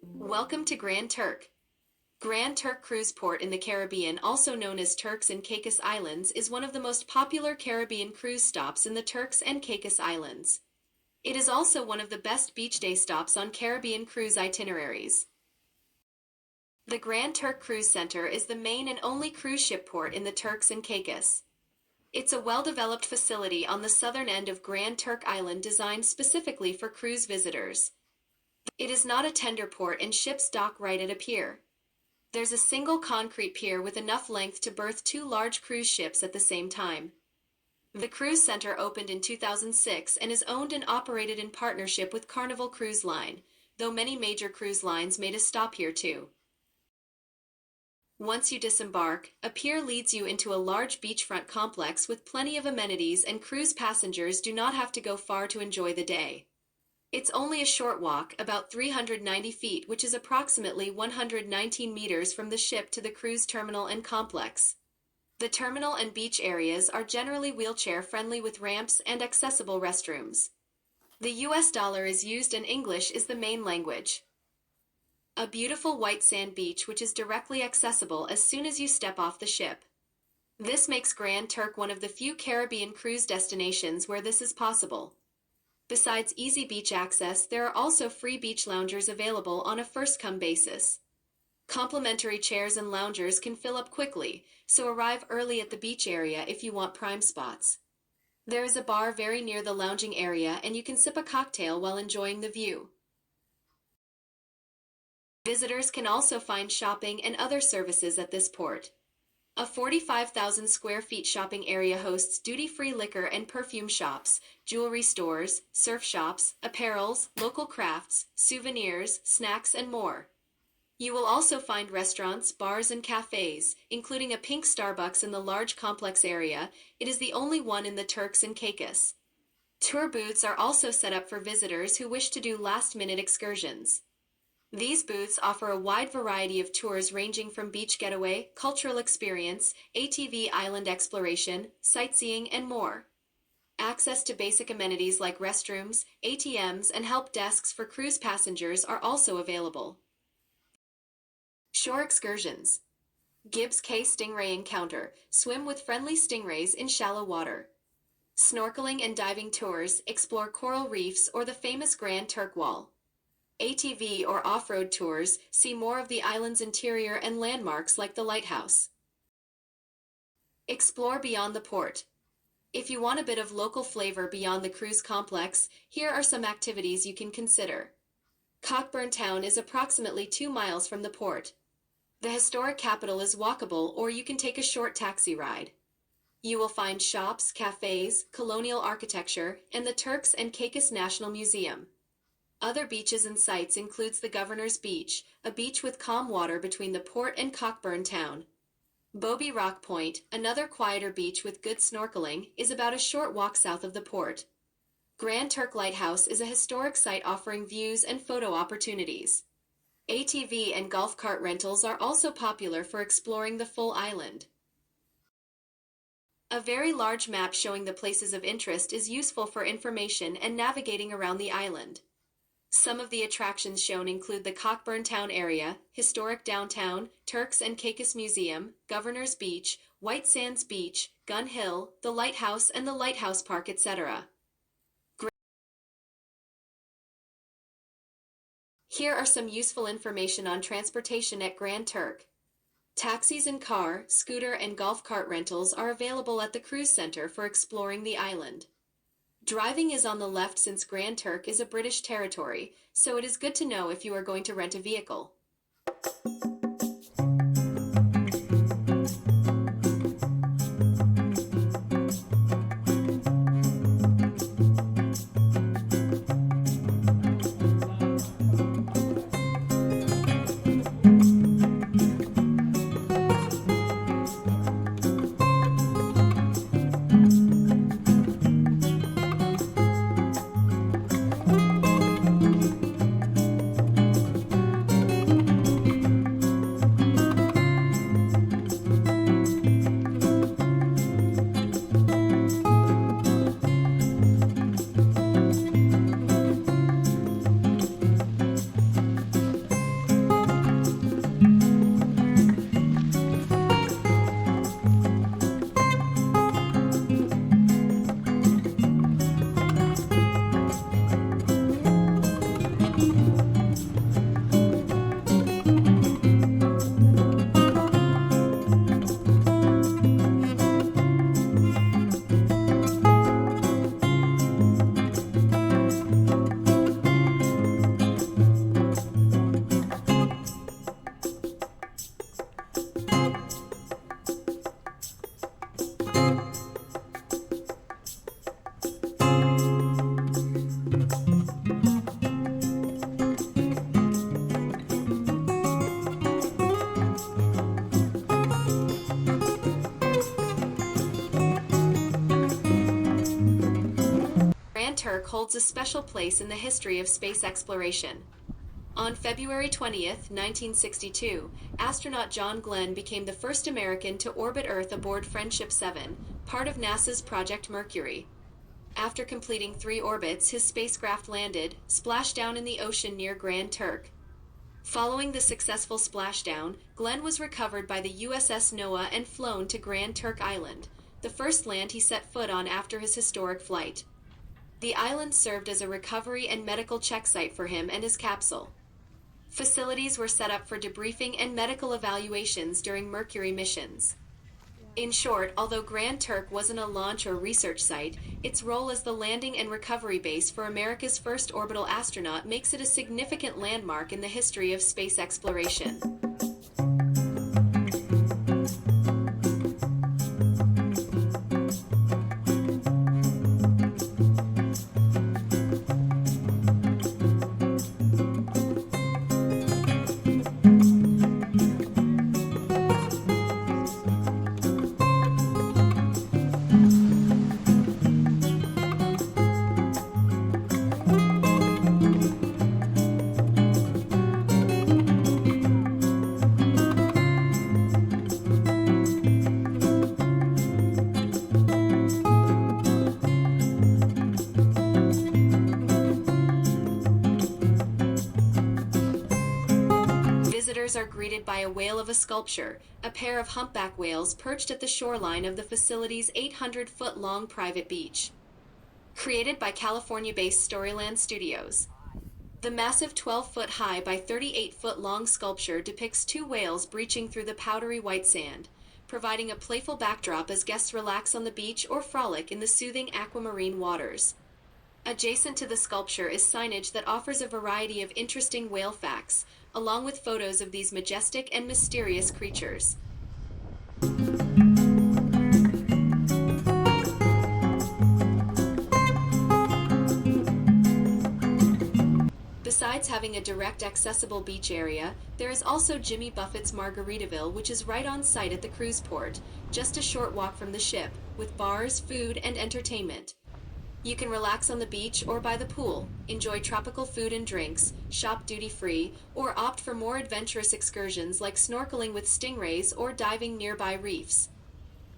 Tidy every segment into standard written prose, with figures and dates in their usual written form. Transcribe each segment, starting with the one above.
Welcome to Grand Turk. Grand Turk Cruise Port in the Caribbean, also known as Turks and Caicos Islands, is one of the most popular Caribbean cruise stops in the Turks and Caicos Islands. It is also one of the best beach day stops on Caribbean cruise itineraries. The Grand Turk Cruise Center is the main and only cruise ship port in the Turks and Caicos. It's a well-developed facility on the southern end of Grand Turk Island designed specifically for cruise visitors. It is not a tender port and ships dock right at a pier. There's a single concrete pier with enough length to berth two large cruise ships at the same time. The cruise center opened in 2006 and is owned and operated in partnership with Carnival Cruise Line, though many major cruise lines made a stop here too. Once you disembark, a pier leads you into a large beachfront complex with plenty of amenities, and cruise passengers do not have to go far to enjoy the day. It's only a short walk, about 390 feet, which is approximately 119 meters from the ship to the cruise terminal and complex. The terminal and beach areas are generally wheelchair-friendly with ramps and accessible restrooms. The US dollar is used and English is the main language. A beautiful white sand beach which is directly accessible as soon as you step off the ship. This makes Grand Turk one of the few Caribbean cruise destinations where this is possible. Besides easy beach access, there are also free beach loungers available on a first-come basis. Complimentary chairs and loungers can fill up quickly, so arrive early at the beach area if you want prime spots. There is a bar very near the lounging area and you can sip a cocktail while enjoying the view. Visitors can also find shopping and other services at this port. A 45,000 square feet shopping area hosts duty-free liquor and perfume shops, jewelry stores, surf shops, apparels, local crafts, souvenirs, snacks, and more. You will also find restaurants, bars, and cafes, including a pink Starbucks in the large complex area. It is the only one in the Turks and Caicos. Tour booths are also set up for visitors who wish to do last-minute excursions. These booths offer a wide variety of tours ranging from beach getaway, cultural experience, ATV island exploration, sightseeing, and more. Access to basic amenities like restrooms, ATMs, and help desks for cruise passengers are also available. Shore excursions. Gibbs Cay Stingray Encounter. Swim with friendly stingrays in shallow water. Snorkeling and diving tours. Explore coral reefs or the famous Grand Turk Wall. ATV or off-road tours. See more of the island's interior and landmarks like the lighthouse. Explore beyond the port. If you want a bit of local flavor beyond the cruise complex, here are some activities you can consider. Cockburn Town is approximately 2 miles from the port. The historic capital is walkable, or you can take a short taxi ride. You will find shops, cafes, colonial architecture, and the Turks and Caicos National Museum. Other beaches and sites includes the Governor's Beach, a beach with calm water between the port and Cockburn Town. Bobby Rock Point, another quieter beach with good snorkeling, is about a short walk south of the port. Grand Turk Lighthouse is a historic site offering views and photo opportunities. ATV and golf cart rentals are also popular for exploring the full island. A very large map showing the places of interest is useful for information and navigating around the island. Some of the attractions shown include the Cockburn Town area, historic downtown, Turks and Caicos Museum, Governor's Beach, White Sands Beach, Gun Hill, the Lighthouse and the Lighthouse Park, etc. Here are some useful information on transportation at Grand Turk. Taxis and car, scooter and golf cart rentals are available at the cruise center for exploring the island. Driving is on the left since Grand Turk is a British territory, so it is good to know if you are going to rent a vehicle. Turk holds a special place in the history of space exploration. On February 20th, 1962, astronaut John Glenn became the first American to orbit Earth aboard Friendship 7, part of NASA's Project Mercury. After completing 3 orbits, his spacecraft landed, splashdown in the ocean near Grand Turk. Following the successful splashdown, Glenn was recovered by the USS Noah and flown to Grand Turk Island, the first land he set foot on after his historic flight. The island served as a recovery and medical check site for him and his capsule. Facilities were set up for debriefing and medical evaluations during Mercury missions. In short, although Grand Turk wasn't a launch or research site, its role as the landing and recovery base for America's first orbital astronaut makes it a significant landmark in the history of space exploration. Visitors are greeted by a whale of a sculpture, a pair of humpback whales perched at the shoreline of the facility's 800-foot-long private beach. Created by California-based Storyland Studios. The massive 12-foot-high by 38-foot-long sculpture depicts 2 whales breaching through the powdery white sand, providing a playful backdrop as guests relax on the beach or frolic in the soothing aquamarine waters. Adjacent to the sculpture is signage that offers a variety of interesting whale facts, along with photos of these majestic and mysterious creatures. Besides having a direct accessible beach area, there is also Jimmy Buffett's Margaritaville, which is right on site at the cruise port, just a short walk from the ship, with bars, food, and entertainment. You can relax on the beach or by the pool, enjoy tropical food and drinks, shop duty-free, or opt for more adventurous excursions like snorkeling with stingrays or diving nearby reefs.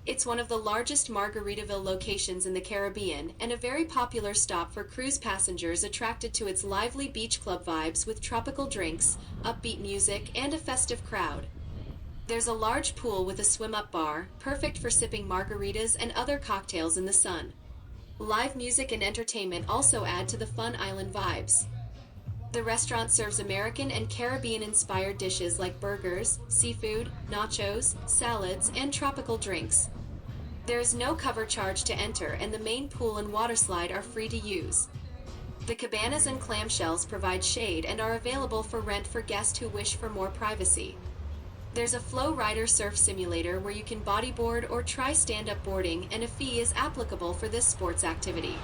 It's one of the largest Margaritaville locations in the Caribbean and a very popular stop for cruise passengers attracted to its lively beach club vibes with tropical drinks, upbeat music, and a festive crowd. There's a large pool with a swim-up bar, perfect for sipping margaritas and other cocktails in the sun. Live music and entertainment also add to the fun island vibes. The restaurant serves American and Caribbean-inspired dishes like burgers, seafood, nachos, salads, and tropical drinks. There is no cover charge to enter, and the main pool and water slide are free to use. The cabanas and clamshells provide shade and are available for rent for guests who wish for more privacy. There's a flow rider surf simulator where you can bodyboard or try stand-up boarding, and a fee is applicable for this sports activity.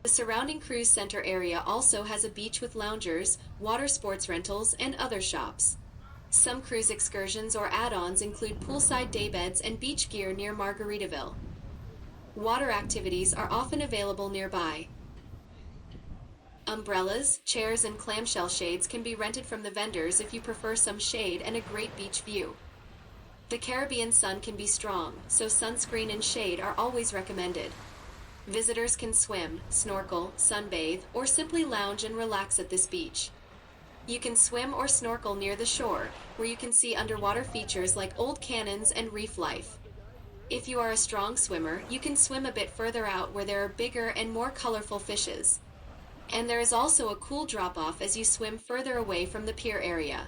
The surrounding cruise center area also has a beach with loungers, water sports rentals, and other shops. Some cruise excursions or add-ons include poolside daybeds and beach gear near Margaritaville. Water activities are often available nearby. Umbrellas, chairs, and clamshell shades can be rented from the vendors if you prefer some shade and a great beach view. The Caribbean sun can be strong, so sunscreen and shade are always recommended. Visitors can swim, snorkel, sunbathe, or simply lounge and relax at this beach. You can swim or snorkel near the shore, where you can see underwater features like old cannons and reef life. If you are a strong swimmer, you can swim a bit further out where there are bigger and more colorful fishes. And there is also a cool drop-off as you swim further away from the pier area.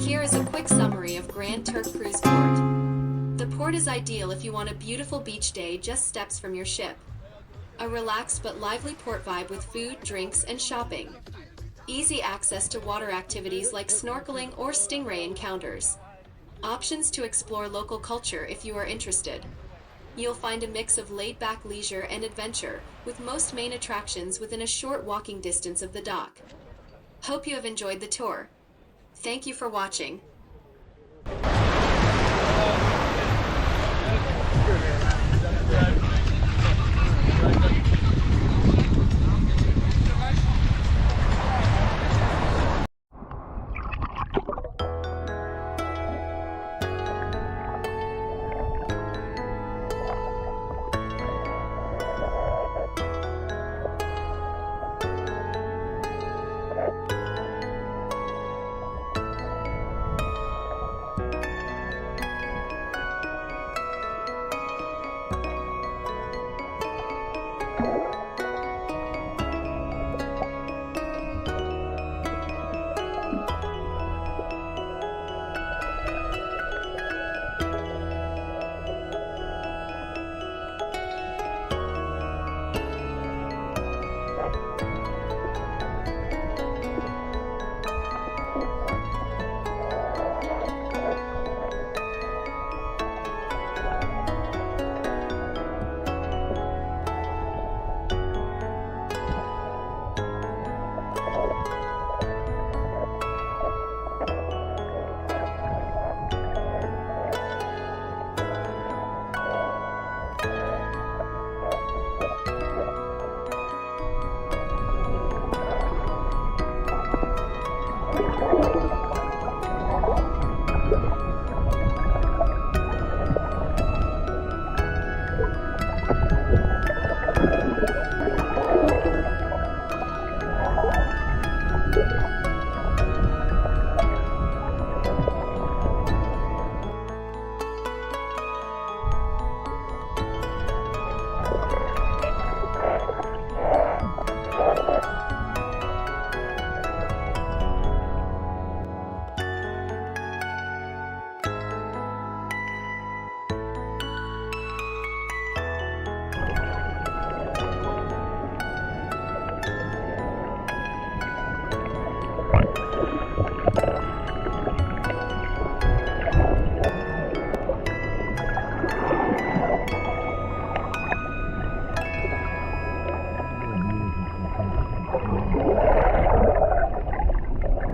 Here is a quick summary of Grand Turk Cruise Port. The port is ideal if you want a beautiful beach day just steps from your ship. A relaxed but lively port vibe with food, drinks, and shopping. Easy access to water activities like snorkeling or stingray encounters. Options to explore local culture if you are interested. You'll find a mix of laid-back leisure and adventure, with most main attractions within a short walking distance of the dock. Hope you have enjoyed the tour. Thank you for watching.